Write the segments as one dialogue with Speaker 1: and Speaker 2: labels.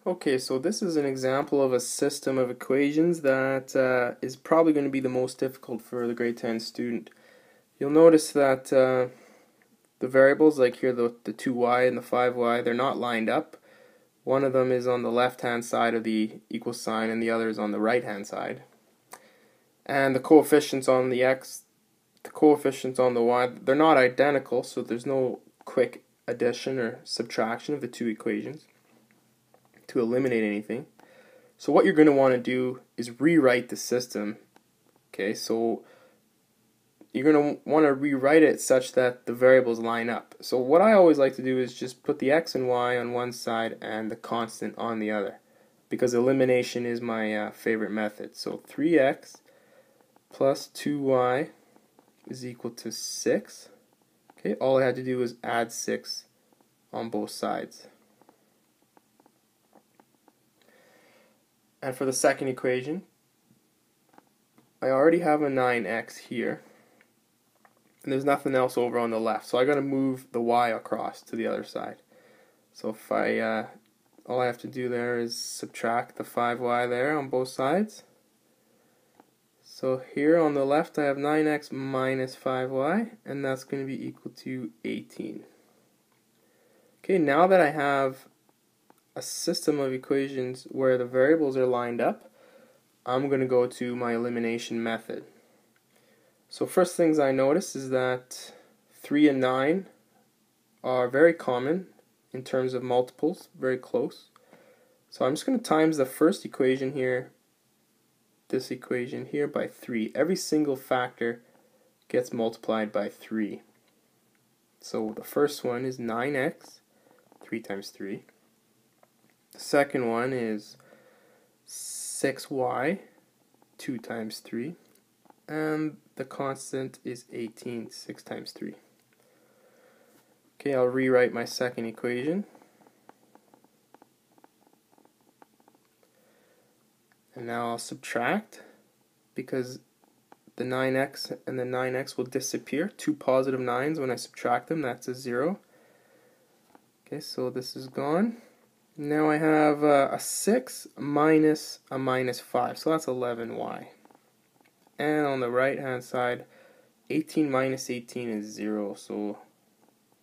Speaker 1: Okay, so this is an example of a system of equations that is probably going to be the most difficult for the grade 10 student. You'll notice that the variables, like here the 2y and the 5y, they're not lined up. One of them is on the left-hand side of the equal sign and the other is on the right-hand side. And the coefficients on the x, the coefficients on the y, they're not identical, so there's no quick addition or subtraction of the two equations to eliminate anything. So what you're going to want to do is rewrite the system. Okay, so you're going to want to rewrite it such that the variables line up. So what I always like to do is just put the x and y on one side and the constant on the other, because elimination is my favorite method. So 3x plus 2y is equal to 6. Okay, all I had to do was add 6 on both sides. And for the second equation, I already have a 9x here, and there's nothing else over on the left, so I got to move the y across to the other side. So if all I have to do there is subtract the 5y there on both sides. So here on the left I have 9x minus 5y, and that's going to be equal to 18. Okay, now that I have a system of equations where the variables are lined up, I'm going to go to my elimination method. So first things I notice is that 3 and 9 are very common in terms of multiples, very close. So I'm just going to times the first equation here, this equation here, by 3. Every single factor gets multiplied by 3. So the first one is 9x, 3 times 3. The second one is 6y, 2 times 3. And the constant is 18, 6 times 3. Okay, I'll rewrite my second equation. And now I'll subtract, because the 9x and the 9x will disappear. Two positive 9s, when I subtract them, that's a 0. Okay, so this is gone. Now I have a 6 minus a minus 5, so that's 11y. And on the right hand side, 18 minus 18 is 0, so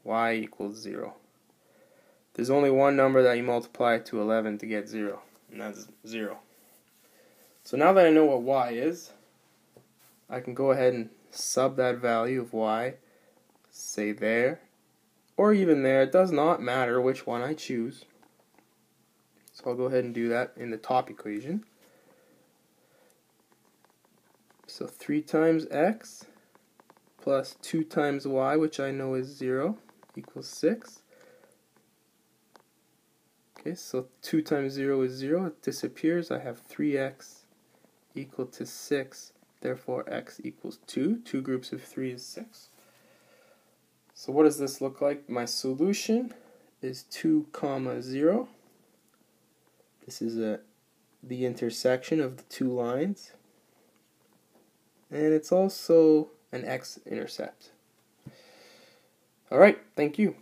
Speaker 1: y equals 0. There's only one number that you multiply to 11 to get 0, and that's 0. So now that I know what y is, I can go ahead and sub that value of y, say there, or even there. It does not matter which one I choose. So I'll go ahead and do that in the top equation. So 3 times x plus 2 times y, which I know is 0, equals 6. Okay, so 2 times 0 is 0. It disappears. I have 3x equal to 6. Therefore, x equals 2. 2 groups of 3 is 6. So what does this look like? My solution is 2, 0. This is the intersection of the two lines. And it's also an x-intercept. Alright, thank you.